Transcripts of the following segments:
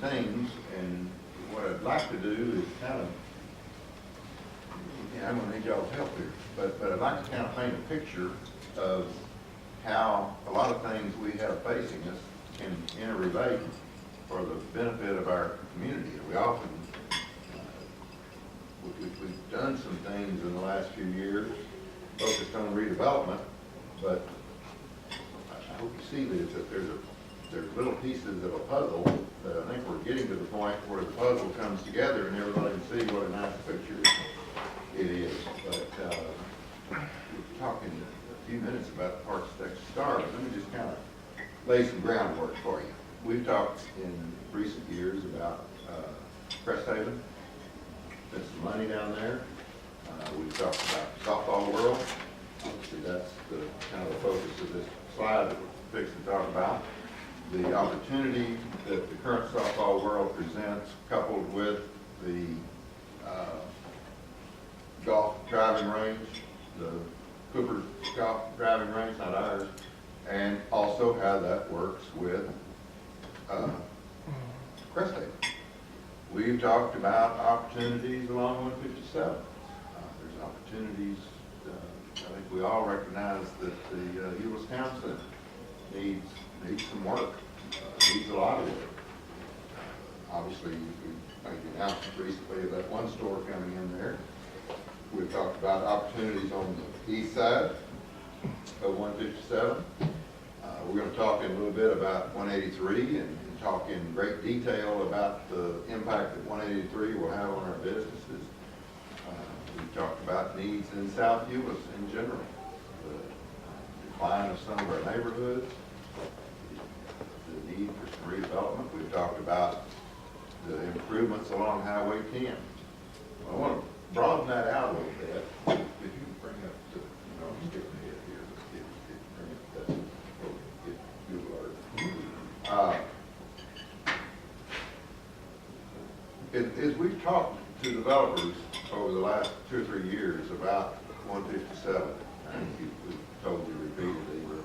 things, and what I'd like to do is kind of, I'm gonna need y'all's help here, but I'd like to kind of paint a picture of how a lot of things we have facing us can interrelate for the benefit of our community. We often, we've done some things in the last few years focused on redevelopment, but I hope you see this, that there's little pieces of a puzzle that I think we're getting to the point where the puzzle comes together and everybody can see what a nice picture it is. But we're talking a few minutes about the Parks Texas Star, but let me just kind of lay some groundwork for you. We've talked in recent years about Cresthaven, spent some money down there. We've talked about softball world. Obviously, that's the kind of the focus of this slide that we're fixing to talk about. The opportunity that the current softball world presents, coupled with the golf driving range, the Cooper's golf driving range, not ours, and also how that works with Cresthaven. We've talked about opportunities along 157. There's opportunities, I think we all recognize that the Euless Council needs some work, needs a lot of work. Obviously, we made the announcement recently of that one store coming in there. We've talked about opportunities on the east side of 157. We're going to talk in a little bit about 183 and talk in great detail about the impact that 183 will have on our businesses. We've talked about needs in South Euless in general, the decline of some of our neighborhoods, the need for some redevelopment. We've talked about the improvements along Highway 10. I want to broaden that out a little bit. If you can bring up the, I'm skipping ahead here. Let's bring up that. As we've talked to developers over the last 2 or 3 years about 157, and we've told you repeatedly, where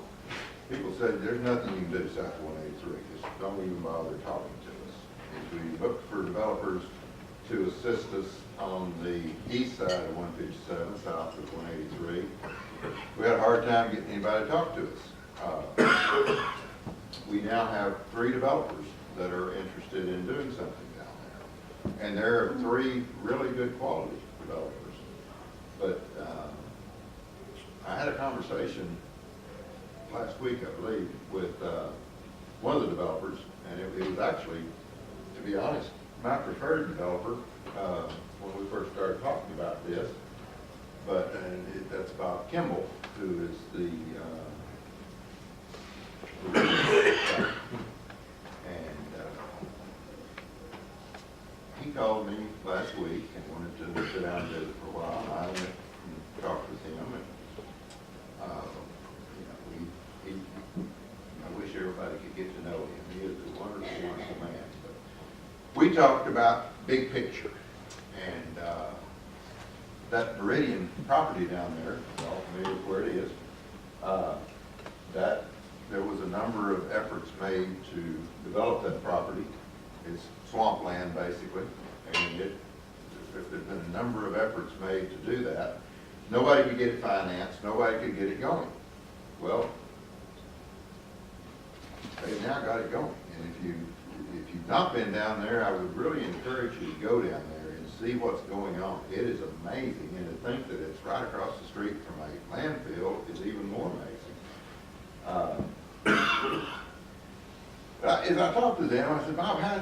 people said there's nothing you can do south of 183, just don't even bother talking to us. As we look for developers to assist us on the east side of 157, south of 183, we had a hard time getting anybody to talk to us. We now have 3 developers that are interested in doing something down there. And there are 3 really good quality developers. But I had a conversation last week, I believe, with one of the developers, and it was actually, to be honest, my preferred developer when we first started talking about this. But that's Bob Kimball, who is the and he called me last week and wanted to sit down and visit for a while. I went and talked with him, and I wish everybody could get to know him. He is a wonderful, wonderful man. But we talked about big picture, and that Meridian property down there, you're all familiar with where it is, that there was a number of efforts made to develop that property. It's swampland, basically, and there's been a number of efforts made to do that. Nobody could get it financed. Nobody could get it going. Well, they've now got it going. And if you've not been down there, I would really encourage you to go down there and see what's going on. It is amazing, and to think that it's right across the street from a landfill is even more amazing. As I talked to them, I said, Bob, how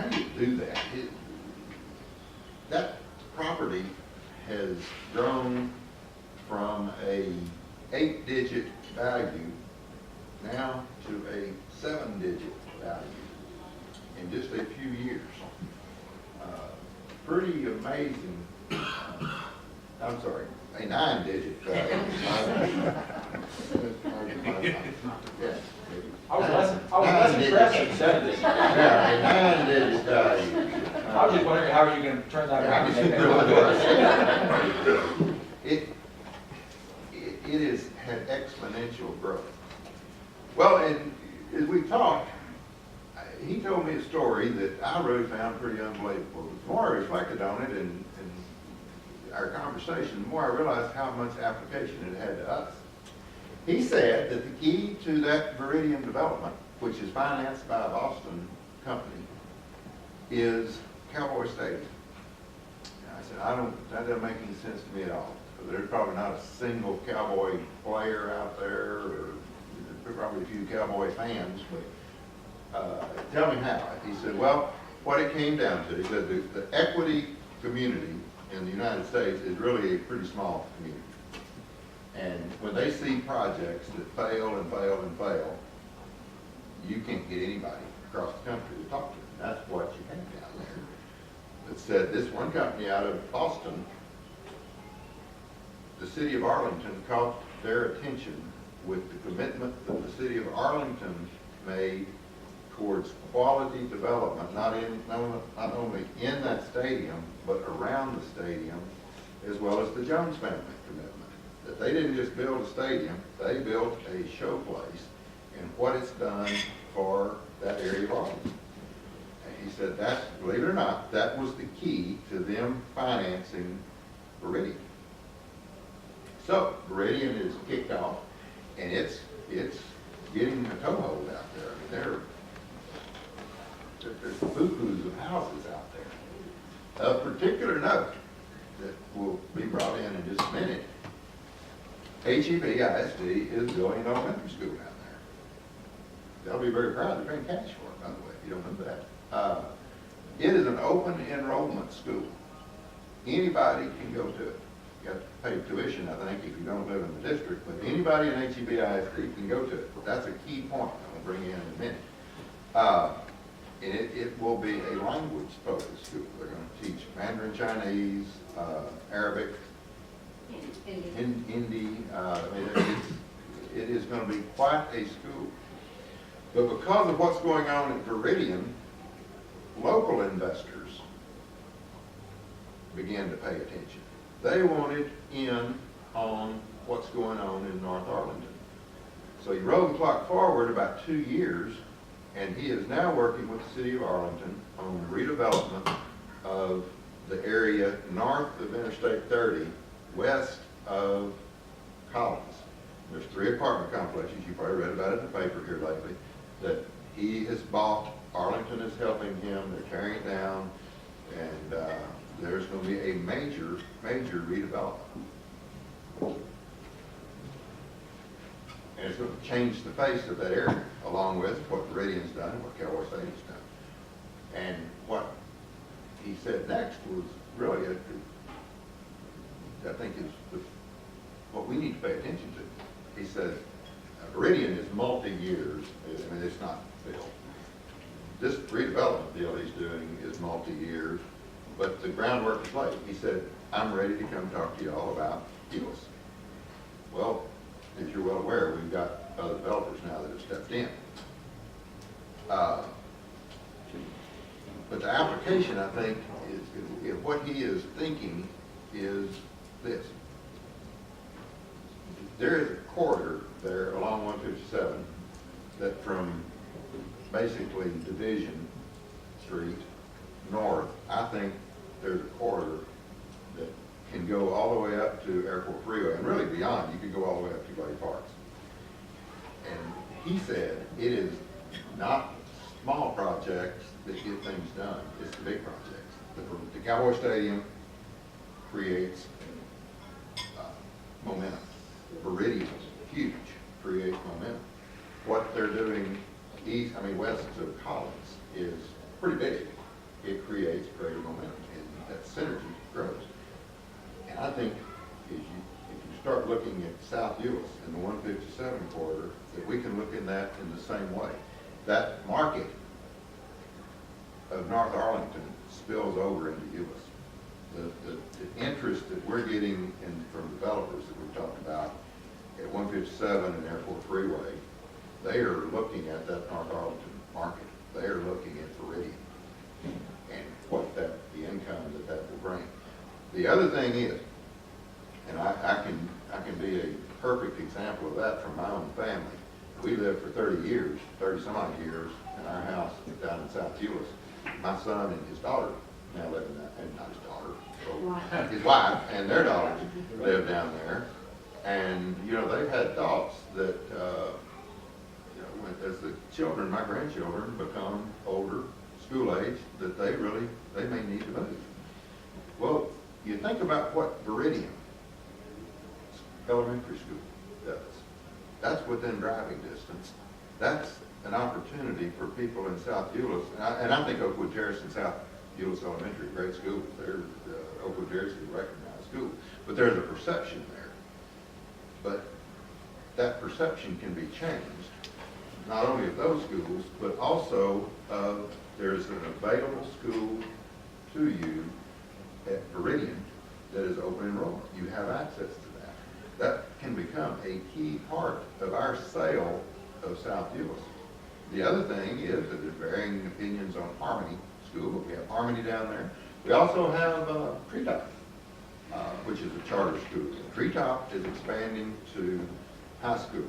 do you do that? That property has grown from a 8-digit value now to a 7-digit value in just a few years. Pretty amazing. I'm sorry, a 9-digit value. Yes. I was less impressed with 7 digits. Yeah, a 9-digit value. I was just wondering how are you going to turn that around and make that really good. It has had exponential growth. Well, and as we talked, he told me a story that I really found pretty unbelievable. The more I reflected on it and our conversation, the more I realized how much application it had to us. He said that the key to that Viridian development, which is financed by a Boston company, is Cowboy Stadium. And I said, that doesn't make any sense to me at all. There's probably not a single Cowboy player out there, or there's probably a few Cowboy fans, but tell me how. He said, well, what it came down to, he said the equity community in the United States is really a pretty small community. And when they see projects that fail and fail and fail, you can't get anybody across the country to talk to them. That's what you have down there. It said this one company out of Boston, the city of Arlington caught their attention with the commitment that the city of Arlington made towards quality development, not only in that stadium, but around the stadium, as well as the Jones family commitment. That they didn't just build a stadium, they built a showplace and what it's done for that area of Arlington. And he said that, believe it or not, that was the key to them financing Viridian. So Viridian is kicked off, and it's getting a toehold out there. I mean, there's bukus of houses out there. Of particular note that will be brought in just a minute, HEB ISD is building an elementary school down there. They'll be very proud. They're paying cash for it, by the way, if you don't know that. It is an open enrollment school. Anybody can go to it. You have to pay tuition, I think, if you don't live in the district, but anybody in HEB ISD can go to it. That's a key point I'm going to bring in a minute. And it will be a language-focused school. They're going to teach Mandarin Chinese, Arabic, Hindi. It is going to be quite a school. But because of what's going on at Viridian, local investors began to pay attention. They wanted in on what's going on in North Arlington. So he rolled the clock forward about 2 years, and he is now working with the city of Arlington on the redevelopment of the area north of Interstate 30, west of Collins. There's 3 apartment complexes, you probably read about it in the paper here lately, that he has bought. Arlington is helping him, they're tearing it down, and there's going to be a major redevelopment. And it's going to change the face of that area, along with what Viridian's done and what Cowboy Stadium's done. And what he said next was really, I think, is what we need to pay attention to. He said, Viridian is multi-years. I mean, it's not built. This redevelopment deal he's doing is multi-years, but the groundwork is laid. He said, I'm ready to come talk to you all about Euless. Well, as you're well aware, we've got other developers now that have stepped in. But the application, I think, is what he is thinking is this. There is a corridor there along 157 that from basically Division Street north, I think there's a corridor that can go all the way up to Airport Freeway, and really beyond. You could go all the way up to Glade Parks. And he said it is not small projects that get things done, it's the big projects. The Cowboy Stadium creates momentum. Viridian, huge, creates momentum. What they're doing west of Collins is pretty big. It creates greater momentum, and that synergy grows. And I think if you start looking at South Euless and the 157 corridor, that we can look in that in the same way. That market of North Arlington spills over into Euless. The interest that we're getting from developers that we've talked about at 157 and Airport Freeway, they are looking at that North Arlington market. They are looking at Viridian and what the income that will bring. The other thing is, and I can be a perfect example of that from my own family. We lived for 30 some odd years in our house down South Euless. My son and his daughter now live in that, and not his daughter, Right. his wife and their daughters live down there. And, you know, they've had thoughts that, you know, as the children, my grandchildren, become older, school age, that they may need to move. Well, you think about what Viridian Elementary School does. That's within driving distance. That's an opportunity for people in South Euless, and I think Oakwood Terrace and South Euless Elementary are great schools. They're, Oakwood Terrace is a recognized school, but there's a perception there. But that perception can be changed, not only of those schools, but also there's an available school to you at Viridian that is open enrollment. You have access to that. That can become a key part of our sale of South Euless. The other thing is that there's varying opinions on Harmony School, but we have Harmony down there. We also have Treetop, which is a charter school. Treetop is expanding to high school.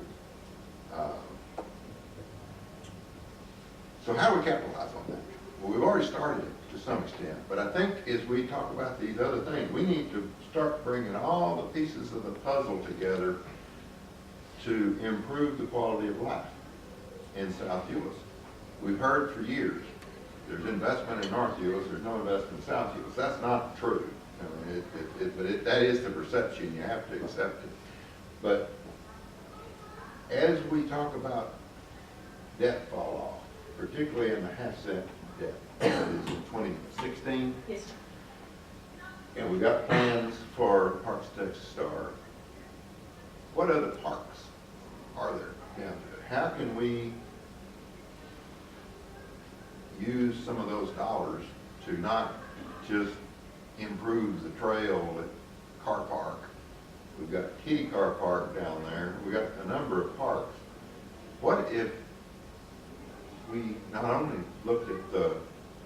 So how do we capitalize on that? Well, we've already started it to some extent, but I think as we talk about these other things, we need to start bringing all the pieces of the puzzle together to improve the quality of life in South Euless. We've heard for years, there's investment in North Euless, there's no investment in South Euless. That's not true. I mean, that is the perception, you have to accept it. But as we talk about debt fall off, particularly in the half-cent debt, that is in 2016, Yes, sir. and we've got plans for Parks Texas Star. What other parks are there down there? How can we use some of those dollars to not just improve the trail at Car Park? We've got Kitty Car Park down there. We've got a number of parks. What if we not only looked at the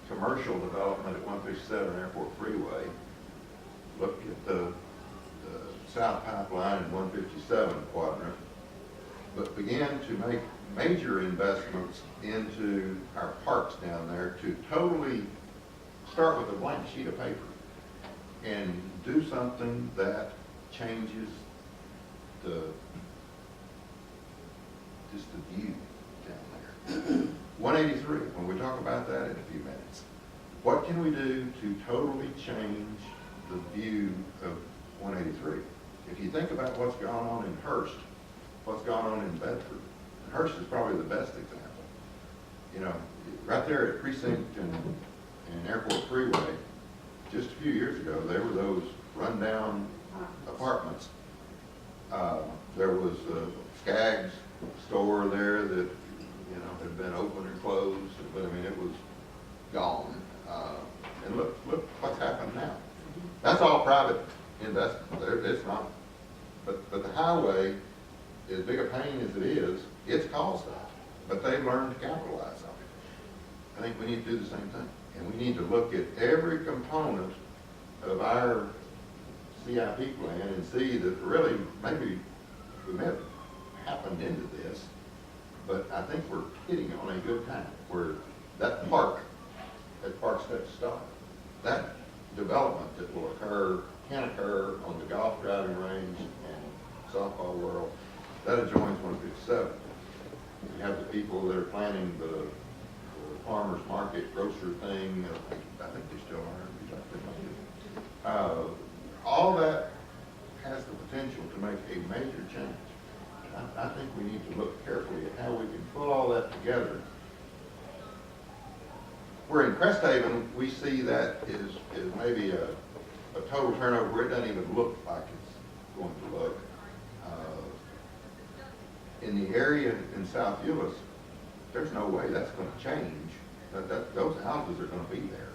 commercial development at 157 Airport Freeway, looked at the South Pipeline and 157 quadrant, but began to make major investments into our parks down there to totally start with a blank sheet of paper and do something that changes just the view down there. 183, when we talk about that in a few minutes, what can we do to totally change the view of 183? If you think about what's gone on in Hearst, what's gone on in Bedford, and Hearst is probably the best example. You know, right there at Precinct and Airport Freeway, just a few years ago, there were those rundown apartments. There was a Skaggs store there that, you know, had been open and closed, but I mean, it was gone. And look what's happened now. That's all private investment. It's not, but the highway, as big a pain as it is, it's caused that. But they've learned to capitalize on it. I think we need to do the same thing. And we need to look at every component of our CIP plan and see that really, maybe we may have happened into this, but I think we're hitting on a good time where that park at Parks Texas Star, that development that will occur, can occur on the golf driving range and softball world, that adjoins 157. You have the people that are planning the farmer's market grocer thing. I think they still are. All that has the potential to make a major change. I think we need to look carefully at how we can pull all that together. Where in Crest Haven, we see that is maybe a total turnover where it doesn't even look like it's going to look. In the area in South Euless, there's no way that's going to change. Those houses are going to be there.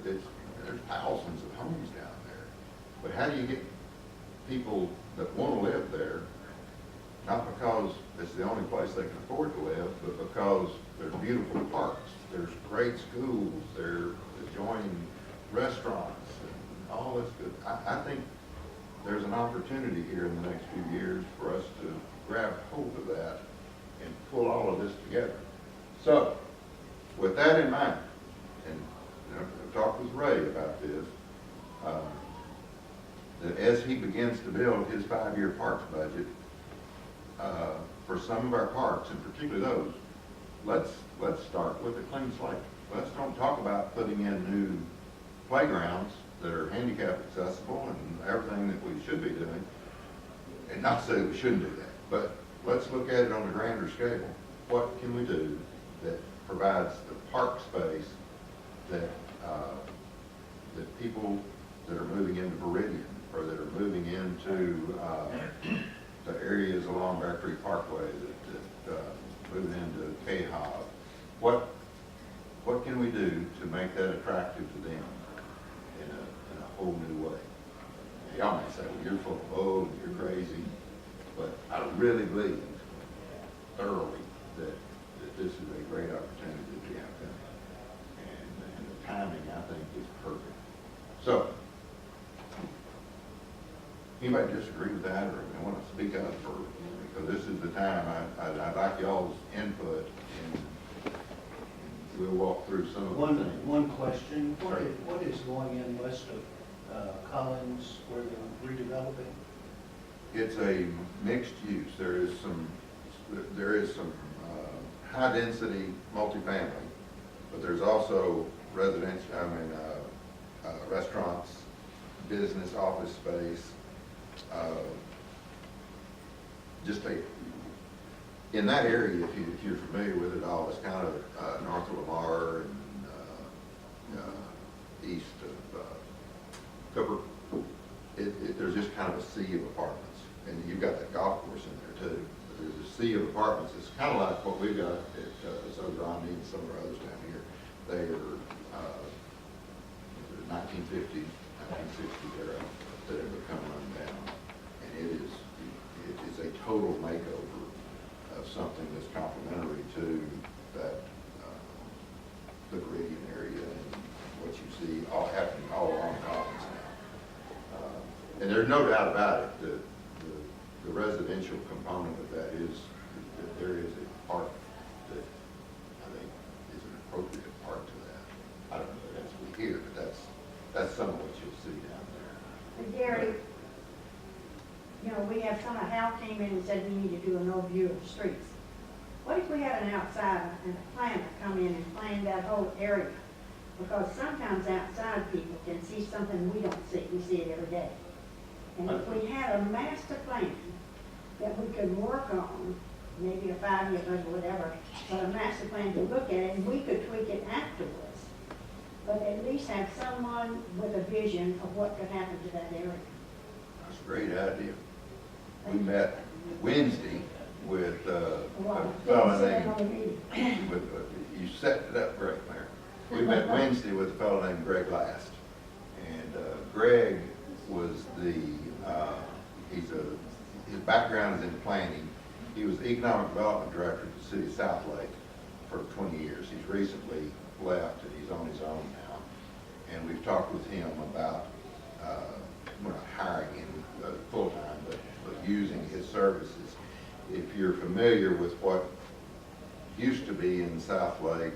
There's thousands of homes down there. But how do you get people that want to live there, not because it's the only place they can afford to live, but because there's beautiful parks, there's great schools, there's adjoining restaurants, and all this good. I think there's an opportunity here in the next few years for us to grab hold of that and pull all of this together. So, with that in mind, and I've talked with Ray about this, that as he begins to build his 5-year parks budget, for some of our parks, and particularly those, let's start with a clean slate. Let's don't talk about putting in new playgrounds that are handicap accessible and everything that we should be doing. And not to say we shouldn't do that, but let's look at it on a grander scale. What can we do that provides the park space that that people that are moving into Viridian or that are moving into the areas along Bear Creek Parkway that moving into K-Hob, what can we do to make that attractive to them in a whole new way? Y'all might say, well, you're full of bull, you're crazy, but I really believe thoroughly that this is a great opportunity that we have coming. And the timing, I think, is perfect. So, anybody disagree with that, or want to speak up for, because this is the time, I'd like y'all's input, and we'll walk through some of the things. One question, Sorry. what is going in west of Collins where they're redeveloping? It's a mixed use. There is some high-density multifamily, but there's also residential, restaurants, business, office space, in that area, if you're familiar with it all, it's kind of north of Lamar and east of Cooper. There's just kind of a sea of apartments, and you've got that golf course in there too. But there's a sea of apartments. It's kind of like what we've got at Southern Romney and some of our others down here. They are 1950, 1960 era that have become run down, and it is a total makeover of something that's complementary to that the Viridian area and what you see all happening all along Collins now. And there's no doubt about it, the residential component of that is that there is a park that I think is an appropriate part to that. I don't know if that's what we hear, but that's some of what you'll see down there. And Gary, we have someone, Hal came in and said we need to do an overview of the streets. What if we had an outsider and a planner come in and plan that whole area? Because sometimes outside people can see something we don't see. We see it every day. And if we had a master plan that we could work on, maybe a 5-year budget, whatever, but a master plan to look at it, and we could tweak it afterwards. But at least have someone with a vision of what could happen to that area. That's a great idea. We met Wednesday with a fellow named, you set it up great, Mayor. We met Wednesday with a fellow named Greg Last. And Greg was his background is in planning. He was the Economic Development Director at the City of South Lake for 20 years. He's recently left and he's on his own now. And we've talked with him about, we're not hiring him full-time, but using his services. If you're familiar with what used to be in South Lake,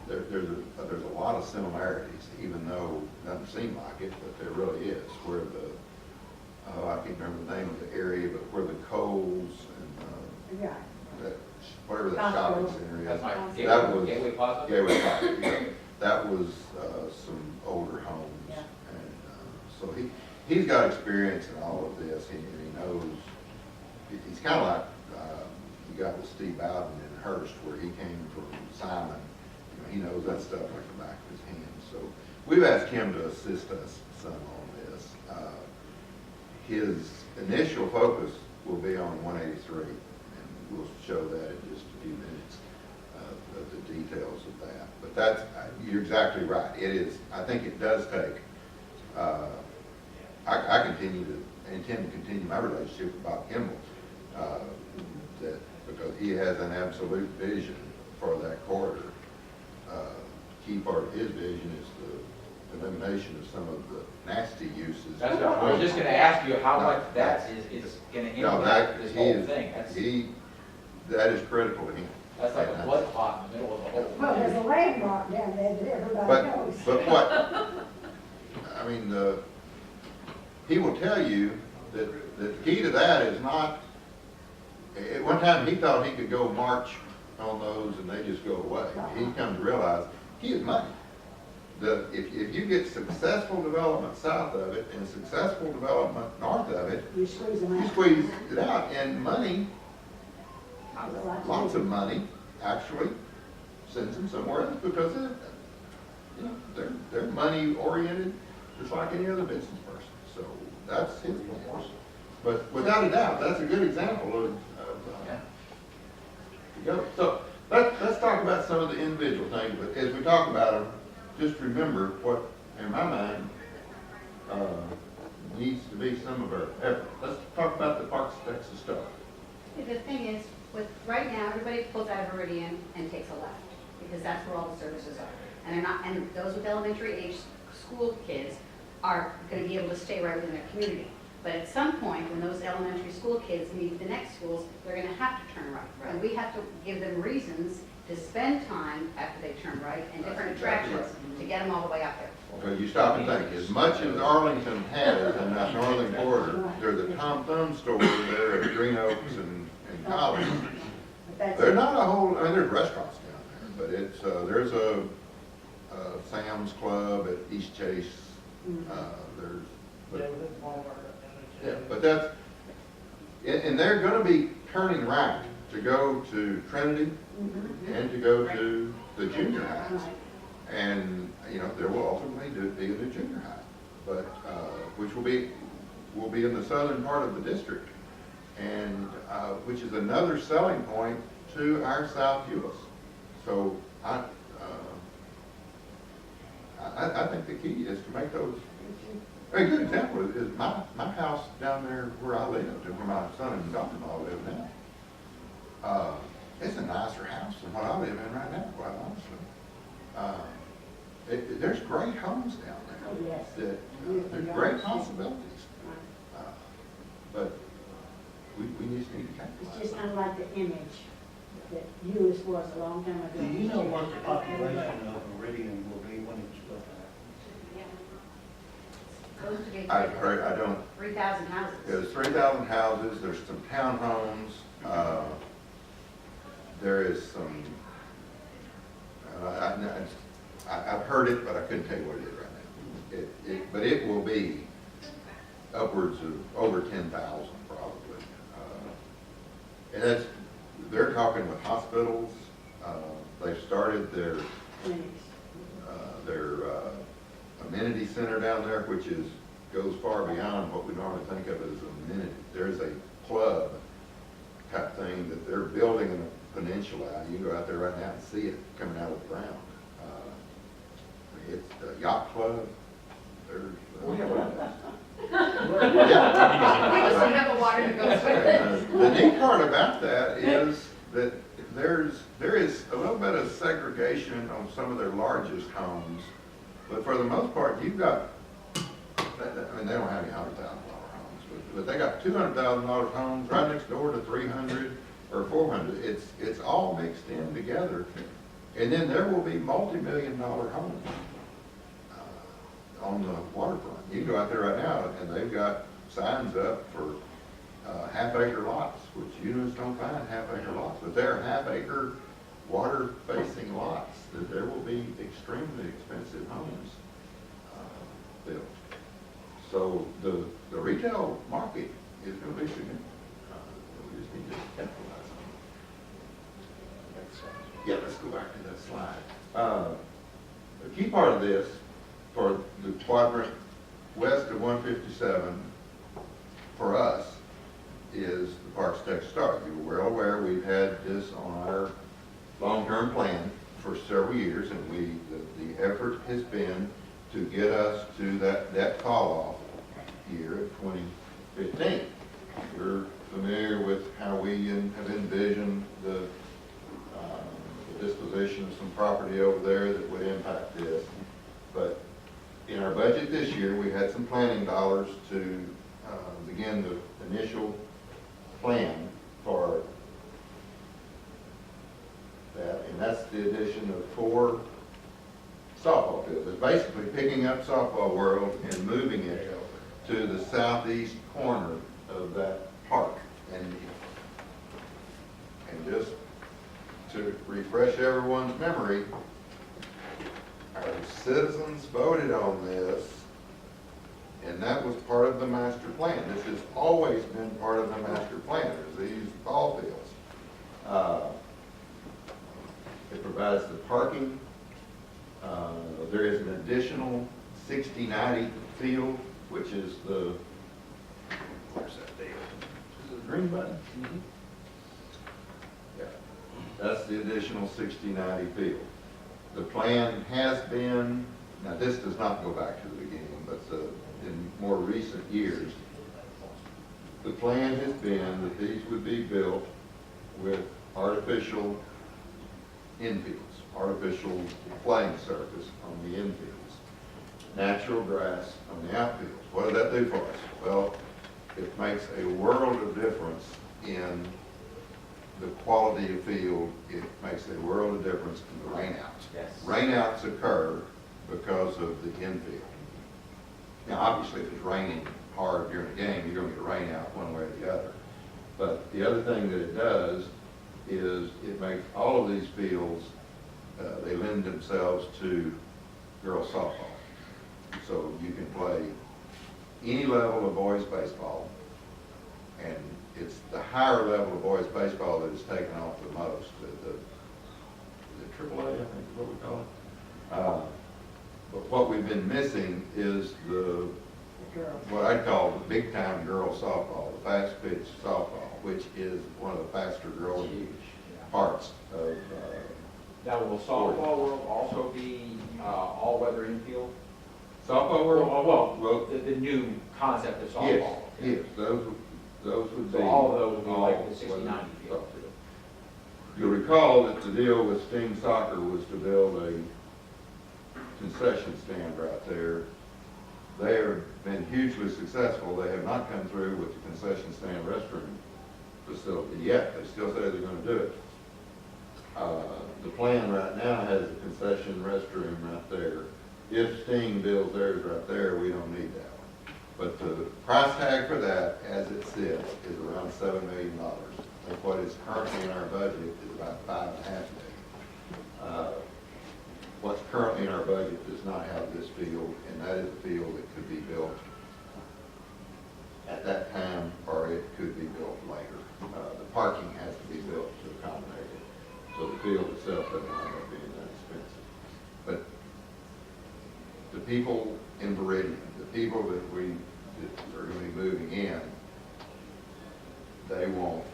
there's a lot of similarities, even though it doesn't seem like it, but there really is. Where I can't remember the name of the area, but where the Coles and Yeah. whatever that shopping center is. That's like That was Gateway Plaza? Gateway Plaza, yeah. That was some older homes. Yeah. And so he's got experience in all of this, and he knows. He's kind of like you got with Steve Bowden in Hearst, where he came from Simon. He knows that stuff like the back of his hand. So we've asked him to assist us some on this. His initial focus will be on 183, and we'll show that in just a few minutes of the details of that. But you're exactly right. It is. I think it does take. I intend to continue my relationship with Bob Kimball, because he has an absolute vision for that corridor. Key part of his vision is the elimination of some of the nasty uses. That's what I was just gonna ask you, how much that is gonna impact this whole thing. That is critical to him. That's like a blood clot in the middle of the whole. Well, there's a landmark down there that everybody But, knows. but what, I mean, he will tell you that the key to that is not, at one time he thought he could go march on those and they just go away. He come to realize, key is money. If you get successful development south of it and successful development north of it, You squeeze them out. you squeeze it out, and money, There's a lot to lots do. of money, actually sends them somewhere else because they're money oriented, just like any other business person. So that's his plan. But without a doubt, that's a good example of so let's talk about some of the individual things. But as we talk about them, just remember what, in my mind, needs to be some of our effort. Let's talk about the Parks Texas stuff. The thing is, right now, everybody pulls out of Meridian and takes a left, because that's where all the services are. And they're not, and those with elementary age school kids are gonna be able to stay right within their community. But at some point, when those elementary school kids meet the next schools, they're gonna have to turn right. And we have to give them reasons to spend time after they turn right and different attractions to get them all the way out there. Okay, you stop and think, as much as Arlington has in that northern corridor, there's a Tom Thumb store there at Green Oaks and College. But that's There's it. not a whole, I mean, there's restaurants down there, but it's, there's a Sam's Club at East Chase, there's, but, yeah, but that's, and they're gonna be turning right to go to Trinity and to go to the junior high. Right. And, there will ultimately be a new junior high, but, which will be in the southern part of the district. And, which is another selling point to our South Euless. So I think the key is to make those, a good example is my house down there where I lived and where my son and daughter-in-law live now. It's a nicer house than what I live in right now, quite honestly. There's great homes down Oh, there. yes. There's great possibilities. But we just need to capitalize. It's just not like the image that Euless was a long time ago. Do you know what the population of Meridian will be when it's built out? Supposed to be I've heard, I don't, 3,000 houses. there's 3,000 houses, there's some townhomes, there is some, I've heard it, but I couldn't tell you what it is right now. But it will be upwards of over 10,000 probably. And they're talking with hospitals, they've started their Clinics. amenity center down there, which goes far beyond what we normally think of as amenity. There's a club type thing that they're building in a peninsula. You can go out there right now and see it coming out of the ground. It's the yacht club. There's. We just don't have the water to go with it. The neat part about that is that there is a little bit of segregation on some of their largest homes, but for the most part, you've got, I mean, they don't have any $100,000 homes, but they got $200,000 homes right next door to 300 or 400. It's all mixed in together, and then there will be multi-million-dollar homes on the waterfront. You can go out there right now, and they've got signs up for half-acre lots, which units don't find half-acre lots, but they're half-acre water-facing lots, that there will be extremely expensive homes built. So the retail market is going to be significant. We just need to capitalize on it. Yeah, let's go back to that slide. The key part of this, for the quadrant west of 157, for us, is the Parks Tech Start. You're well aware we've had this on our long-term plan for several years, and the effort has been to get us to that call-off year of 2015. We're familiar with how we have envisioned the disposition of some property over there that would impact this. But in our budget this year, we had some planning dollars to begin the initial plan for that, and that's the addition of 4 softball fields. It's basically picking up Softball World and moving it to the southeast corner of that park. And just to refresh everyone's memory, our citizens voted on this, and that was part of the master plan. This has always been part of the master plan, is these ball fields. It provides the parking. There is an additional 60-90 field, which is the, where's that deal? Is it the green button? Yeah, that's the additional 60-90 field. The plan has been, now this does not go back to the beginning, but in more recent years, the plan has been that these would be built with artificial infields, artificial playing surface on the infields, natural grass on the outfields. What does that do for us? Well, it makes a world of difference in the quality of field. It makes a world of difference in the rainouts. Yes. Rainouts occur because of the infield. Now, obviously, if it's raining hard during a game, you're going to get a rain out one way or the other. But the other thing that it does is it makes all of these fields, they lend themselves to girls softball. So you can play any level of boys baseball, and it's the higher level of boys baseball that is taken off the most. The AAA, I think is what we call it. But what we've been missing is what I call the big time girls softball, the fast pitch softball, which is one of the faster growing parts of. Now, will Softball World also be all-weather infield? Softball World? Well, the new concept of softball. Yes, those would be. So all of those would be like the 60-90 all-weather field. You'll recall that the deal with Steam Soccer was to build a concession stand right there. They have been hugely successful. They have not come through with the concession stand restroom facility yet. They still say they're going to do it. The plan right now has a concession restroom right there. If Steam builds theirs right there, we don't need that one. But the price tag for that, as it sits, is around $7 million. And what is currently in our budget is about $5.5 million. What's currently in our budget does not have this field, and that is a field that could be built at that time, or it could be built later. The parking has to be built to accommodate it. So the field itself doesn't end up being that expensive. But the people in Meridian, the people that are going to be moving in, they want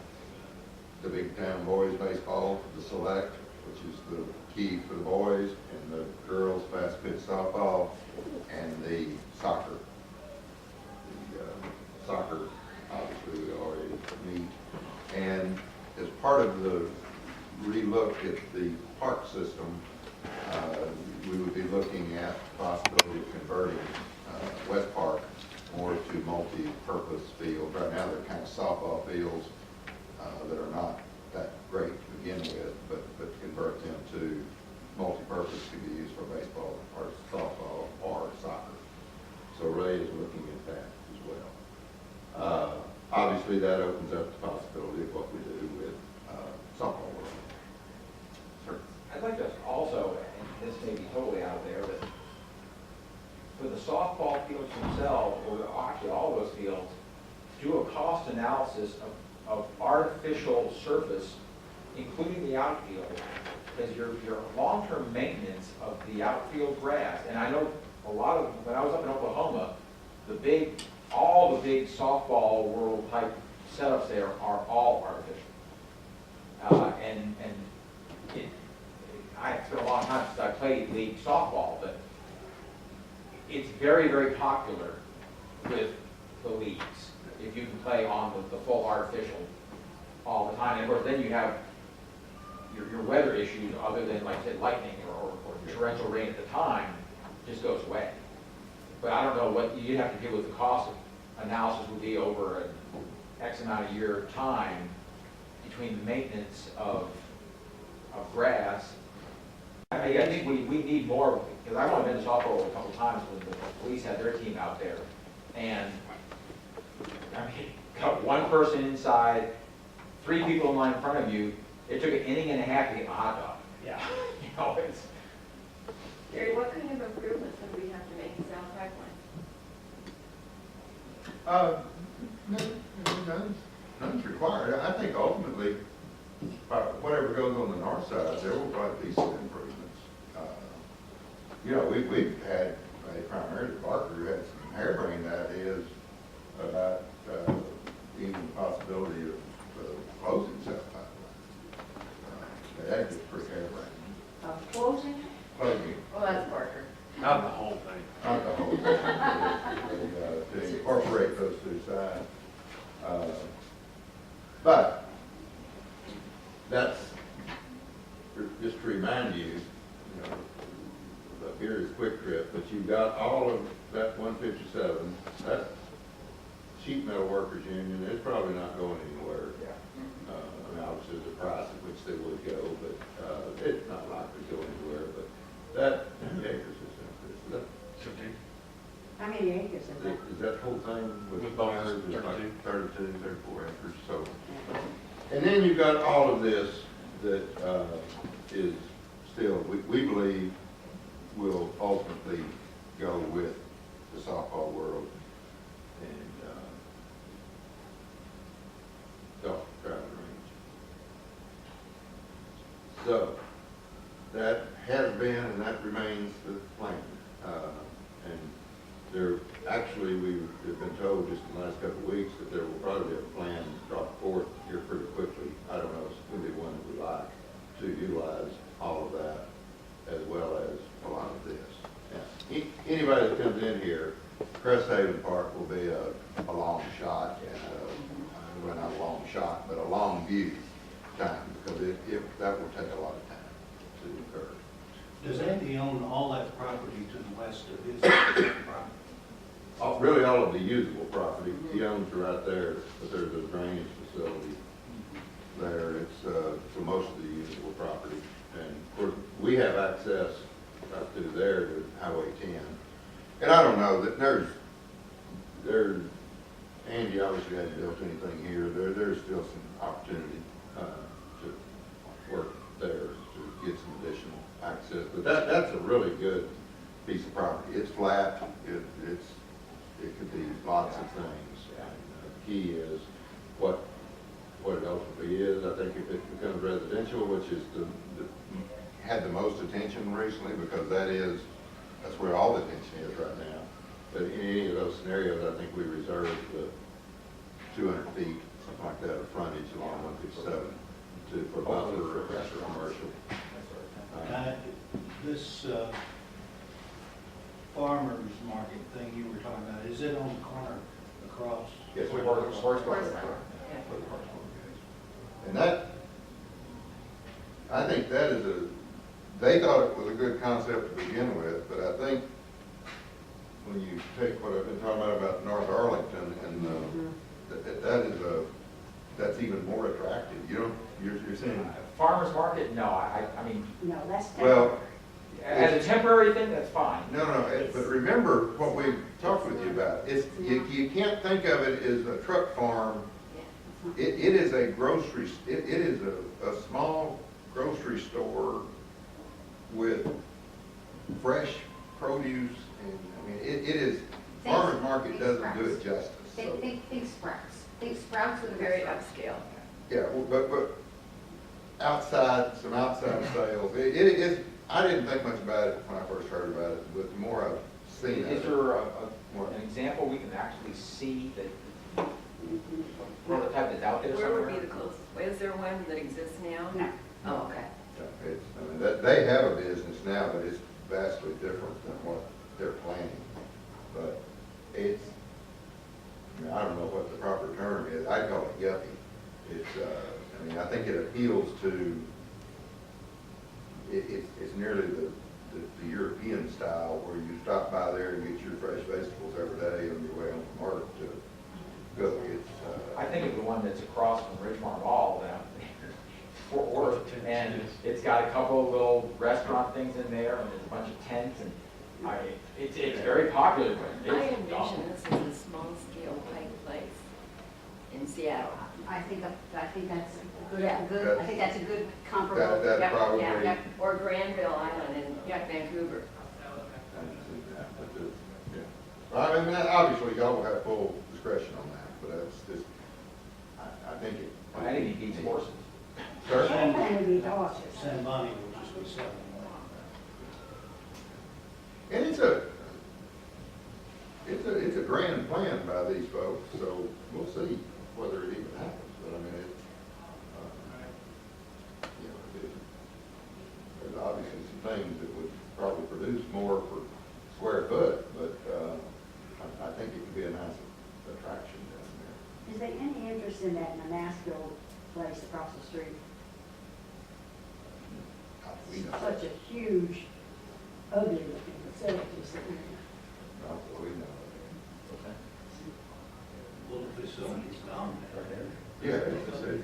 the big time boys baseball, the select, which is the key for the boys, and the girls fast pitch softball, and the soccer. The soccer, obviously, we already meet. And as part of the relook at the park system, we would be looking at the possibility of converting West Park more to multi-purpose fields. Right now, they're kind of softball fields that are not that great to begin with, but convert them to multi-purpose to be used for baseball or softball or soccer. So Ray is looking at that as well. Obviously, that opens up the possibility of what we do with softball world. Sure. I'd like to also, and this may be totally out there, but for the softball fields themselves, or actually all those fields, do a cost analysis of artificial surface, including the outfield, because your long-term maintenance of the outfield grass, and I know a lot of, when I was up in Oklahoma, all the big softball world type setups there are all artificial. It's been a long time since I played league softball, but it's very, very popular with the leagues. If you can play on the full artificial all the time. And of course, then you have your weather issues other than, like I said, lightning or torrential rain at the time just goes away. But I don't know what you'd have to deal with. The cost of analysis would be over an X amount of year time between the maintenance of of grass. I think we need more, because I've only been to softball a couple times when the police had their team out there. And, I mean, got one person inside, 3 people in line in front of you, it took an inning and a half to get a hot dog. Yeah. You know, it's, Gary, what kind of improvements would we have to make in South Pipeline? None's required. I think ultimately, whatever goes on the north side, there will probably be some improvements. You know, we've had, primarily Barker, had some harebrained ideas about even the possibility of closing South Pipeline. That gets pretty harebrained. Closing? Closing. Well, that's Parker. Not the whole thing. Not the whole thing, but, to incorporate those two sides. But that's, just to remind you, you know, up here is Quick Trip, but you've got all of that 157, that sheet metal workers union, it's probably not going anywhere. I mean, obviously there's a price at which they would go, but, it's not likely to go anywhere, but that, how many acres is that? 15. How many acres is that? Is that whole thing with With bonus, bonus, is like 32. 32, 34 acres, so. And then you've got all of this that, is still, we believe will ultimately go with the softball world and, golf driving range. So, that has been and that remains the plan. And there, actually, we've been told just in the last couple of weeks that there will probably be a plan brought forth here pretty quickly. I don't know if it's going to be one that we like to utilize all of that as well as a lot of this. Now, anybody that comes in here, Cresthaven Park will be a long shot, and well, not a long shot, but a long view time, because that will take a lot of time to occur. Does Andy own all that property to the west of his property? Really, all of the usable property, he owns right there, but there's a drainage facility there. It's, for most of the usable property. And of course, we have access right through there to Highway 10. And I don't know that there's, Andy obviously hasn't built anything here. There's still some opportunity, to work there to get some additional access. But that's a really good piece of property. It's flat, it could be lots of things. And the key is what it ultimately is. I think if it becomes residential, which is had the most attention recently, because that's where all the attention is right now. But in any of those scenarios, I think we reserve the 200 feet, something like that, of frontage along 157 for buffer for commercial. This farmer's market thing you were talking about, is it on the corner across? Yes, we and that, I think that is they thought it was a good concept to begin with, but I think when you take what I've been talking about North Arlington, and that's even more attractive. You're saying farmer's market, no, I mean, No, that's. well. as a temporary thing, that's fine. No, but remember what we talked with you about. You can't think of it as a truck farm. It is a grocery, it is a small grocery store with fresh produce, and, I mean, it is, farmer's market doesn't do it justice. So. Think Sprouts. Think Sprouts with a Very restaurant. upscale. Yeah, well, but some outside sales, it is, I didn't think much about it when I first heard about it, but the more I've seen it. Is there an example we can actually see that prototype that's out there Where somewhere? would be the closest? Is there one that exists now? No. Oh, okay. They have a business now, but it's vastly different than what they're planning. But it's, I don't know what the proper term is. I'd call it yuppie. It's, I think it appeals to, it's nearly the European style where you stop by there and get your fresh vegetables every day on your way home from work to go. It's, I think of the one that's across from Ridgemar Mall down Fort Worth, and it's got a couple of little restaurant things in there, and there's a bunch of tents, and it's very popular. I envision this as a small-scale type place in Seattle. I think that's a good, Yeah. good, I think that's a good comparable. That Yeah, probably. yeah, yeah. Or Granville Island in Vancouver. I can see that, but, yeah. Well, I mean, obviously, y'all will have full discretion on that, but that's just, I think it. I think he beats horses. Sir? And it'd be horses. San Bonnie will just be selling one. And it's a grand plan by these folks, so we'll see whether it even happens, but I mean, you know, there's obviously some things that would probably produce more per square foot, but, I think it could be a nice attraction down there. Is there any interest in that Nashville place across the street? We know. Such a huge, ugly looking facility sitting there. Not that we know. Little facilities down there. Yeah, it's a city.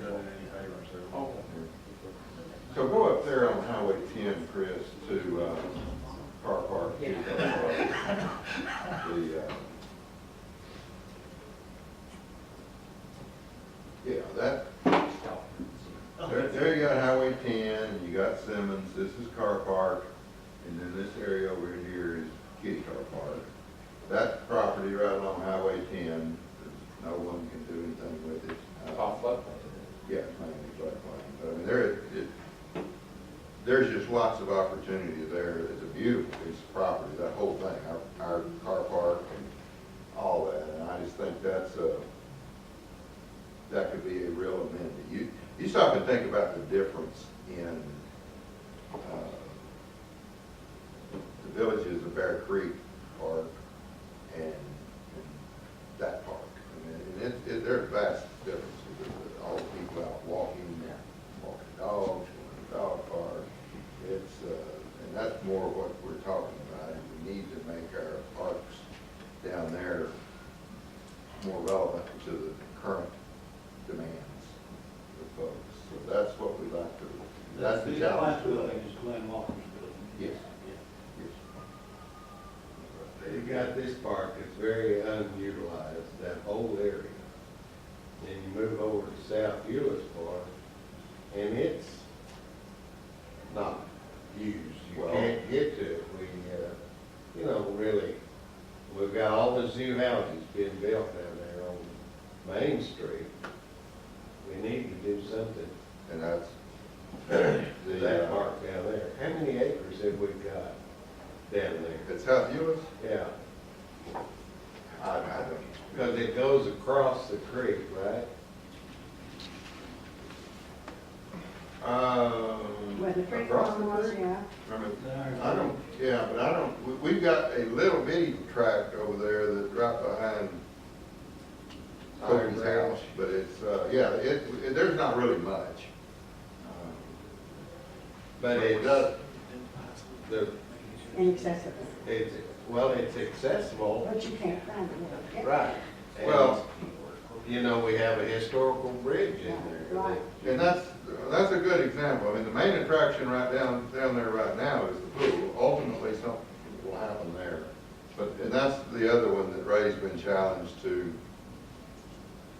So go up there on Highway 10, Chris, to, Car Park. Yeah. That, there you got Highway 10, and you got Simmons, this is Car Park, and then this area over here is Kitty Car Park. That property right along Highway 10, no one can do anything with it. Off floodplain. Yeah, it's mainly floodplain, but I mean, there's just lots of opportunity there. It's a beautiful piece of property, that whole thing, our car park and all that, and I just think that could be a real amenity. You stop and think about the difference in, the villages of Bear Creek Park and that park. I mean, there's vast differences. All the people out walking dogs, going to the dog park. And that's more what we're talking about. We need to make our parks down there more relevant to the current demands of folks. So that's what we like to, that's the challenge. Last building is Glenn Walker's building. Yes. Yes. You got this park that's very unutilized, that whole area. Then you move over to South Euless Park, and it's not used. You Well- can't get to it. Really, we've got all these new houses being built down there on Main Street. We need to do something And that's to that park down there. How many acres have we got down there? At South Euless, Yeah, I don't. because it goes across the creek, right? Where the creek Across the was, creek? yeah. I don't, yeah, but I don't, we've got a little bitty tract over there that's right behind Kobe's house, but it's, there's not really much. But it does, Inaccessible, it's accessible, but you can't find it. right. And, Well- we have a historical bridge in there. Right. And that's a good example. I mean, the main attraction right down there right now is the pool. Ultimately, something will happen there. And that's the other one that Ray's been challenged to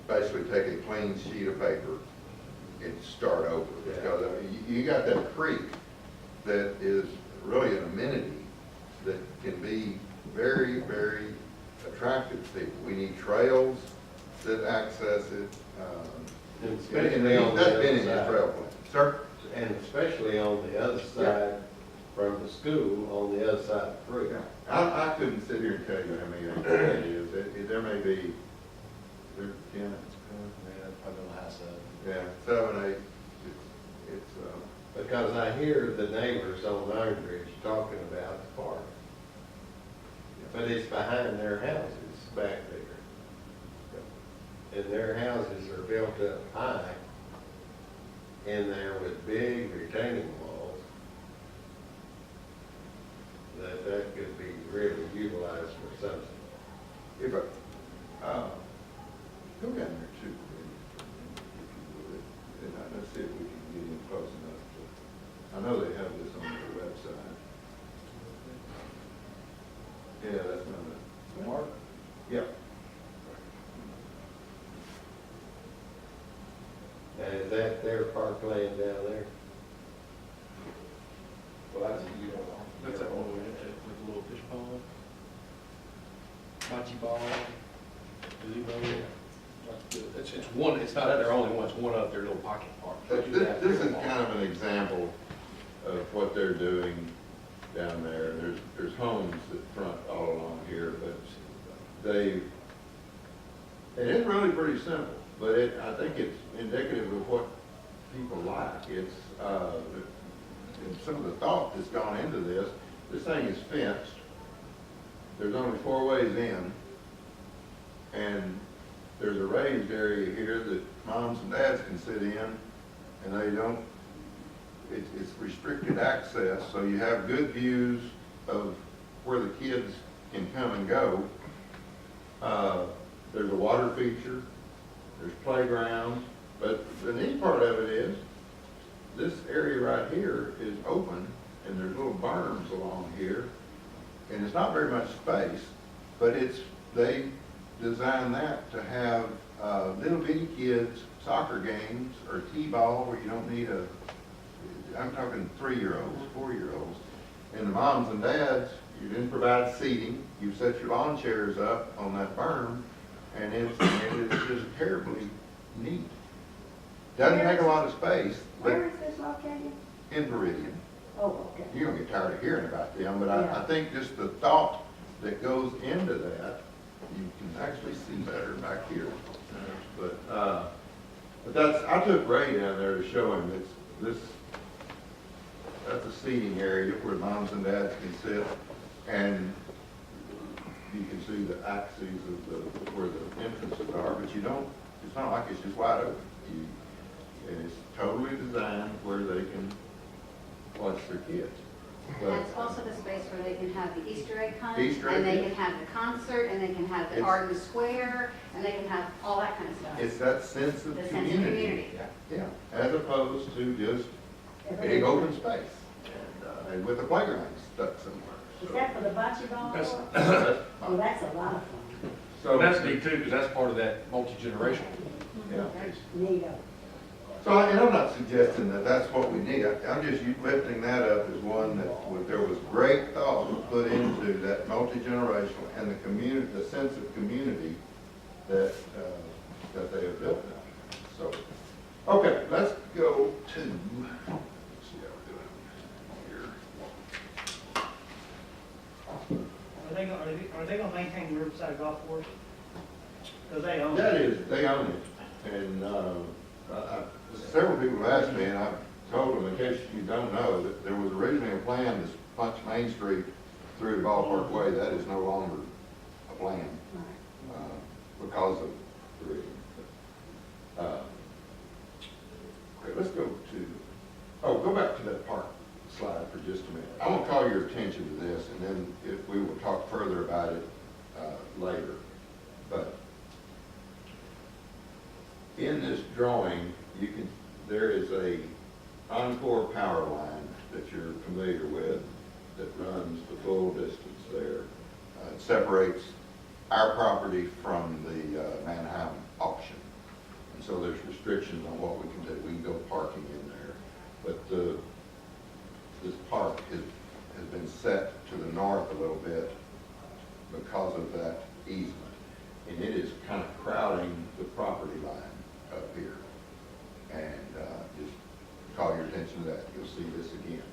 basically take a clean sheet of paper and start over. Yeah. Because, I mean, you got that creek that is really an amenity that can be very, very attractive to people. We need trails that access it. And especially on That's the been in other his trail side. plan. Sir? And especially on the other side from the school, on the other side of the creek. I couldn't sit here and tell you how many acres it is. There may be, there, Ken? Yeah, 7, 8. It's, Because I hear the neighbors on Iron Bridge talking about the park. But it's behind their houses back there. And their houses are built up high in there with big retaining walls. That could be really utilized for something. if go down there too, if you would. And let's see if we can get in close. that their parkland down there? Well, that's, you know. That's that one we went to with the little fish pond. Bocce ball, gazebo. It's one, it's not their only one, it's one of their little pocket parks. This is kind of an example of what they're doing down there. There's homes that front all along here, but and it's really pretty simple, but I think it's indicative of what people like. It's, some of the thought that's gone into this. This thing is fenced. There's only 4 ways in, and there's a raised area here that moms and dads can sit in, and they don't, it's restricted access, so you have good views of where the kids can come and go. There's a water feature, there's playgrounds, but the neat part of it is, this area right here is open, and there's little berms along here, and it's not very much space, but they designed that to have little bitty kids soccer games or t-ball where you don't need I'm talking 3-year-olds, 4-year-olds, and the moms and dads, you didn't provide seating, you set your lawn chairs up on that berm, and it's just terribly neat. Doesn't take a lot of space, Where but is this located? in Meridian. Oh, okay. You're gonna get tired of hearing about them, but Yeah. I think just the thought that goes into that, you can actually see better back here. But I took Ray down there to show him that's a seating area where moms and dads can sit, and you can see the axes of where the entrances are, but it's not like it's just wide open. And it's totally designed where they can watch their kids. And that's also the space where they can have the Easter egg hunt. Easter egg, And they yeah. can have the concert, and they can have the It's- garden square, and they can have all that kind of stuff. It's that sense of The sense of community. community. Yeah, as opposed to just big open space, and with the playground stuck somewhere. Is that for the bocce ball That's- court? That's Well, that's a lot of fun. So that's neat too, because that's part of that multi-generational. Yeah. Neato. So, and I'm not suggesting that that's what we need. I'm just lifting that up as one that there was great thought was put into that multi-generational and the community, the sense of community that they have built now. So, okay, let's go to, let's see how we're doing here. Are they gonna maintain the Riverside Golf Course? Because they own That it. is, they own it, and several people have asked me, and I've told them, in case you don't know, that there was originally a plan to punch Main Street through the Ballpark Way. That is no longer a plan because of the reason. Okay, let's go go back to that park slide for just a minute. I want to call your attention to this, and then if we will talk further about it later. But in this drawing, there is a Encore power line that you're familiar with that runs the full distance there. It separates our property from the Manheim auction. And so there's restrictions on what we can do. We can go parking in there. But this park has been set to the north a little bit because of that easement. And it is kind of crowding the property line up here. And just call your attention to that. You'll see this again.